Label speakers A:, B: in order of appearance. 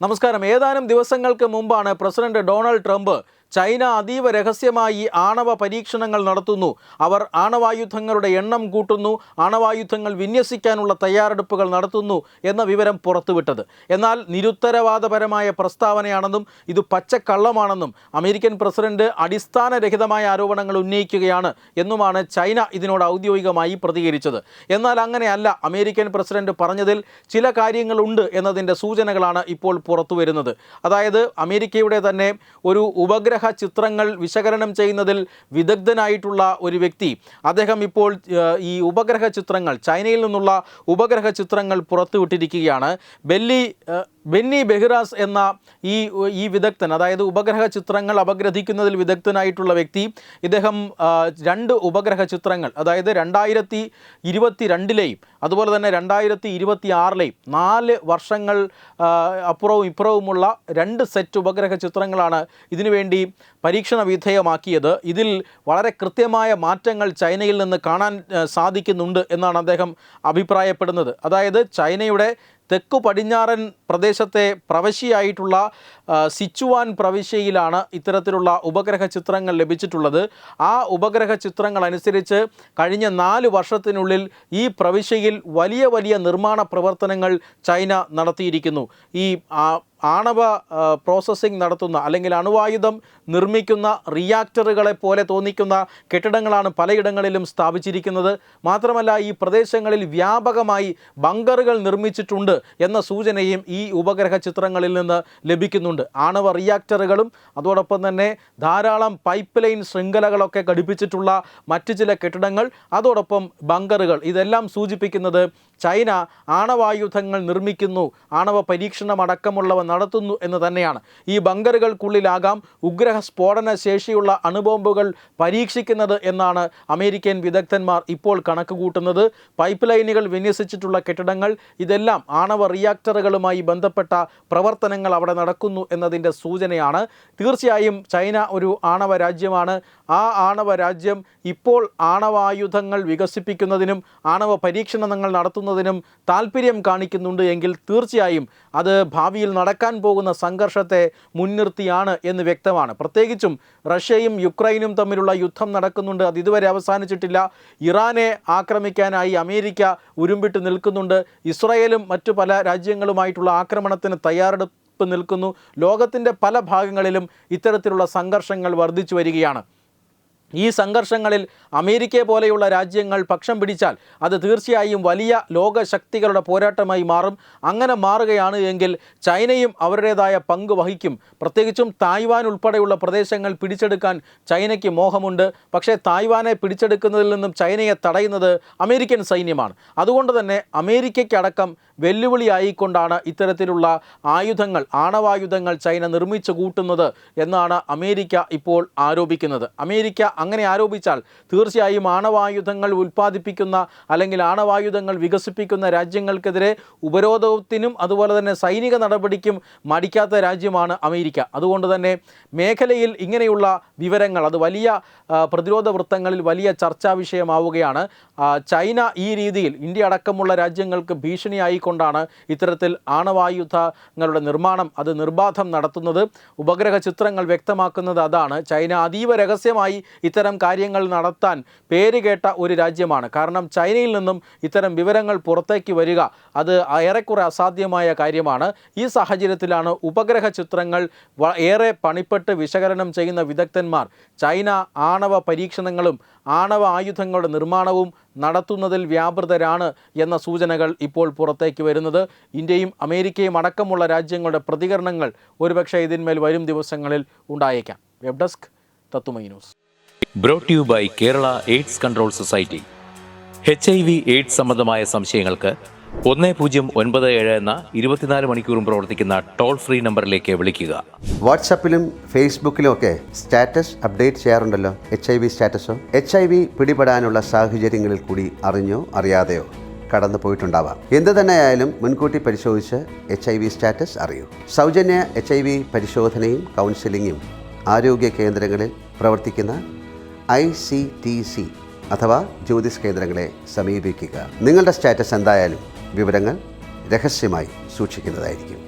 A: നമസ്കാരം. ഏതാനും ദിവസങ്ങൾക്ക് മുമ്പാണ് പ്രസിഡന്റ് ഡൊണാൾഡ് ട്രംപ് ചൈന അതീവ രഹസ്യമായി ആണവ പരീക്ഷണങ്ങൾ നടത്തുന്നു, അവർ ആണവായുധങ്ങളുടെ എണ്ണം കൂട്ടുന്നു, ആണവായുധങ്ങൾ വിന്യസിക്കാനുള്ള തയ്യാറെടുപ്പുകൾ നടത്തുന്നു എന്ന വിവരം പുറത്തുവിട്ടത്. എന്നാൽ നിരുത്തരവാദപരമായ പ്രസ്താവനയാണെന്നും ഇത് പച്ചക്കള്ളമാണെന്നും അമേരിക്കൻ പ്രസിഡന്റ് അടിസ്ഥാനരഹിതമായ ആരോപണങ്ങൾ ഉന്നയിക്കുകയാണ് എന്നുമാണ് ചൈന ഇതിനോട് ഔദ്യോഗികമായി പ്രതികരിച്ചത്. എന്നാൽ അങ്ങനെയല്ല. അമേരിക്കൻ പ്രസിഡന്റ് പറഞ്ഞതിൽ ചില കാര്യങ്ങളുണ്ട് എന്നതിൻ്റെ സൂചനകളാണ് ഇപ്പോൾ പുറത്തു വരുന്നത്. അതായത് അമേരിക്കയുടെ തന്നെ ഒരു ഉപഗ്രഹ ചിത്രങ്ങൾ വിശകലനം ചെയ്യുന്നതിൽ വിദഗ്ധനായിട്ടുള്ള ഒരു വ്യക്തി, അദ്ദേഹം ഇപ്പോൾ ഈ ഉപഗ്രഹ ചിത്രങ്ങൾ, ചൈനയിൽ നിന്നുള്ള ഉപഗ്രഹ ചിത്രങ്ങൾ പുറത്തുവിട്ടിരിക്കുകയാണ്. ബെന്നി ബെഹ്റാസ് എന്ന ഈ വിദഗ്ധൻ, അതായത് ഉപഗ്രഹ ചിത്രങ്ങൾ അപഗ്രഥിക്കുന്നതിൽ വിദഗ്ധനായിട്ടുള്ള വ്യക്തി, ഇദ്ദേഹം 2 ഉപഗ്രഹ ചിത്രങ്ങൾ, അതായത് 2022 അതുപോലെ തന്നെ 2026 4 വർഷങ്ങൾ അപ്പുറവും ഇപ്പുറവുമുള്ള 2 സെറ്റ് ഉപഗ്രഹ ചിത്രങ്ങളാണ് ഇതിനുവേണ്ടി പരീക്ഷണ വിധേയമാക്കിയത്. ഇതിൽ വളരെ കൃത്യമായ മാറ്റങ്ങൾ ചൈനയിൽ നിന്ന് കാണാൻ സാധിക്കുന്നുണ്ട് എന്നാണ് അദ്ദേഹം അഭിപ്രായപ്പെടുന്നത്. അതായത് ചൈനയുടെ തെക്കു പടിഞ്ഞാറൻ പ്രദേശത്തെ പ്രവിശ്യയായിട്ടുള്ള സിച്ചുവാൻ പ്രവിശ്യയിലാണ് ഇത്തരത്തിലുള്ള ഉപഗ്രഹ ചിത്രങ്ങൾ ലഭിച്ചിട്ടുള്ളത്. ആ ഉപഗ്രഹ ചിത്രങ്ങൾ അനുസരിച്ച് കഴിഞ്ഞ 4 വർഷത്തിനുള്ളിൽ ഈ പ്രവിശ്യയിൽ വലിയ വലിയ നിർമ്മാണ പ്രവർത്തനങ്ങൾ ചൈന നടത്തിയിരിക്കുന്നു. ഈ ആണവ പ്രോസസ്സിംഗ് നടത്തുന്ന അല്ലെങ്കിൽ അണുവായുധം നിർമ്മിക്കുന്ന റിയാക്ടറുകളെ പോലെ തോന്നിക്കുന്ന കെട്ടിടങ്ങളാണ് പലയിടങ്ങളിലും സ്ഥാപിച്ചിരിക്കുന്നത്. മാത്രമല്ല ഈ പ്രദേശങ്ങളിൽ വ്യാപകമായി ബങ്കറുകൾ നിർമ്മിച്ചിട്ടുണ്ട് എന്ന സൂചനയും ഈ ഉപഗ്രഹ ചിത്രങ്ങളിൽ നിന്ന് ലഭിക്കുന്നുണ്ട്. ആണവ റിയാക്ടറുകളും അതോടൊപ്പം തന്നെ ധാരാളം പൈപ്പ് ലൈൻ ശൃംഖലകളൊക്കെ ഘടിപ്പിച്ചിട്ടുള്ള മറ്റു ചില കെട്ടിടങ്ങൾ, അതോടൊപ്പം ബങ്കറുകൾ, ഇതെല്ലാം സൂചിപ്പിക്കുന്നത് ചൈന ആണവായുധങ്ങൾ നിർമ്മിക്കുന്നു, ആണവ പരീക്ഷണം അടക്കമുള്ളവ നടത്തുന്നു എന്ന് തന്നെയാണ്. ഈ ബങ്കറുകൾക്കുള്ളിലാകാം ഉഗ്രഹ സ്ഫോടന ശേഷിയുള്ള അണുബോംബുകൾ പരീക്ഷിക്കുന്നത് എന്നാണ് അമേരിക്കൻ വിദഗ്ധന്മാർ ഇപ്പോൾ കണക്ക് കൂട്ടുന്നത്. പൈപ്പ് ലൈനുകൾ വിന്യസിച്ചിട്ടുള്ള കെട്ടിടങ്ങൾ, ഇതെല്ലാം ആണവ റിയാക്ടറുകളുമായി ബന്ധപ്പെട്ട പ്രവർത്തനങ്ങൾ അവിടെ നടക്കുന്നു എന്നതിൻ്റെ സൂചനയാണ്. തീർച്ചയായും ചൈന ഒരു ആണവ രാജ്യമാണ്. ആ ആണവ രാജ്യം ഇപ്പോൾ ആണവായുധങ്ങൾ വികസിപ്പിക്കുന്നതിനും ആണവ പരീക്ഷണങ്ങൾ നടത്തുന്നതിനും താല്പര്യം കാണിക്കുന്നുണ്ട് എങ്കിൽ തീർച്ചയായും അത് ഭാവിയിൽ നടക്കാൻ പോകുന്ന സംഘർഷത്തെ മുൻനിർത്തിയാണ് എന്ന് വ്യക്തമാണ്. പ്രത്യേകിച്ചും റഷ്യയും യുക്രൈനും തമ്മിലുള്ള യുദ്ധം നടക്കുന്നുണ്ട്, അത് ഇതുവരെ അവസാനിച്ചിട്ടില്ല. ഇറാനെ ആക്രമിക്കാനായി അമേരിക്ക ഉരുമ്പിട്ട് നിൽക്കുന്നുണ്ട്. ഇസ്രായേലും മറ്റു പല രാജ്യങ്ങളുമായിട്ടുള്ള ആക്രമണത്തിന് തയ്യാറെടുപ്പ് നിൽക്കുന്നു. ലോകത്തിൻ്റെ പല ഭാഗങ്ങളിലും ഇത്തരത്തിലുള്ള സംഘർഷങ്ങൾ വർദ്ധിച്ചു വരികയാണ്. ഈ സംഘർഷങ്ങളിൽ അമേരിക്കയെ പോലെയുള്ള രാജ്യങ്ങൾ പക്ഷം പിടിച്ചാൽ അത് തീർച്ചയായും വലിയ ലോകശക്തികളുടെ പോരാട്ടമായി മാറും. അങ്ങനെ മാറുകയാണ് എങ്കിൽ ചൈനയും അവരുടേതായ പങ്ക് വഹിക്കും. പ്രത്യേകിച്ചും തായ്വാൻ ഉൾപ്പെടെയുള്ള പ്രദേശങ്ങൾ പിടിച്ചെടുക്കാൻ ചൈനയ്ക്ക് മോഹമുണ്ട്. പക്ഷേ തായ്വാനെ പിടിച്ചെടുക്കുന്നതിൽ നിന്നും ചൈനയെ തടയുന്നത് അമേരിക്കൻ സൈന്യമാണ്. അതുകൊണ്ട് തന്നെ അമേരിക്കയ്ക്കടക്കം വെല്ലുവിളിയായിക്കൊണ്ടാണ് ഇത്തരത്തിലുള്ള ആയുധങ്ങൾ, ആണവായുധങ്ങൾ ചൈന നിർമ്മിച്ചു കൂട്ടുന്നത് എന്നാണ് അമേരിക്ക ഇപ്പോൾ ആരോപിക്കുന്നത്. അമേരിക്ക അങ്ങനെ ആരോപിച്ചാൽ തീർച്ചയായും ആണവായുധങ്ങൾ ഉൽപ്പാദിപ്പിക്കുന്ന അല്ലെങ്കിൽ ആണവായുധങ്ങൾ വികസിപ്പിക്കുന്ന രാജ്യങ്ങൾക്കെതിരെ ഉപരോധത്തിനും അതുപോലെ തന്നെ സൈനിക നടപടിക്കും മടിക്കാത്ത രാജ്യമാണ് അമേരിക്ക. അതുകൊണ്ട് തന്നെ മേഖലയിൽ ഇങ്ങനെയുള്ള വിവരങ്ങൾ അത് വലിയ പ്രതിരോധ വൃത്തങ്ങളിൽ വലിയ ചർച്ചാ വിഷയമാവുകയാണ്. ചൈന ഈ രീതിയിൽ ഇന്ത്യ അടക്കമുള്ള രാജ്യങ്ങൾക്ക് ഭീഷണിയായിക്കൊണ്ടാണ് ഇത്തരത്തിൽ ആണവായുധങ്ങളുടെ നിർമ്മാണം അത് നിർബാധം നടത്തുന്നത്. ഉപഗ്രഹ ചിത്രങ്ങൾ വ്യക്തമാക്കുന്നത് അതാണ്. ചൈന അതീവ രഹസ്യമായി ഇത്തരം കാര്യങ്ങൾ നടത്താൻ പേരുകേട്ട ഒരു രാജ്യമാണ്. കാരണം ചൈനയിൽ നിന്നും ഇത്തരം വിവരങ്ങൾ പുറത്തേക്ക് വരിക അത് ഏറെക്കുറെ അസാധ്യമായ കാര്യമാണ്. ഈ സാഹചര്യത്തിലാണ് ഉപഗ്രഹ ചിത്രങ്ങൾ ഏറെ പണിപ്പെട്ട് വിശകലനം ചെയ്യുന്ന വിദഗ്ധന്മാർ ചൈന ആണവ പരീക്ഷണങ്ങളും ആണവ ആയുധങ്ങളുടെ നിർമ്മാണവും നടത്തുന്നതിൽ വ്യാപൃതരാണ് എന്ന സൂചനകൾ ഇപ്പോൾ പുറത്തേക്ക് വരുന്നത്. ഇന്ത്യയും അമേരിക്കയും അടക്കമുള്ള രാജ്യങ്ങളുടെ പ്രതികരണങ്ങൾ ഒരുപക്ഷെ ഇതിന്മേൽ വരും ദിവസങ്ങളിൽ ഉണ്ടായേക്കാം. വെബ് ഡെസ്ക് തത്തുമൈ news.
B: Brought you by Kerala AIDS control society. HIV AIDS സംബന്ധമായ സംശയങ്ങൾക്ക് 1097 എന്ന 24 മണിക്കൂറും പ്രവർത്തിക്കുന്ന ടോൾ ഫ്രീ നമ്പറിലേക്ക് വിളിക്കുക.
C: വാട്സാപ്പിലും ഫേസ്ബുക്കിലും ഒക്കെ സ്റ്റാറ്റസ് അപ്ഡേറ്റ് ചെയ്യാറുണ്ടല്ലോ. HIV സ്റ്റാറ്റസോ HIV പിടിപെടാനുള്ള സാഹചര്യങ്ങളിൽ കൂടി അറിഞ്ഞോ അറിയാതെയോ കടന്നു പോയിട്ടുണ്ടാവാം. എന്തു തന്നെയായാലും മുൻകൂട്ടി പരിശോധിച്ച് HIV സ്റ്റാറ്റസ് അറിയൂ. സൗജന്യ HIV പരിശോധനയും കൗൺസിലിങ്ങും ആരോഗ്യ കേന്ദ്രങ്ങളിൽ പ്രവർത്തിക്കുന്ന ICTC അഥവാ ജ്യോതിസ് കേന്ദ്രങ്ങളെ സമീപിക്കുക. നിങ്ങളുടെ സ്റ്റാറ്റസ് എന്തായാലും വിവരങ്ങൾ രഹസ്യമായി സൂക്ഷിക്കുന്നതായിരിക്കും.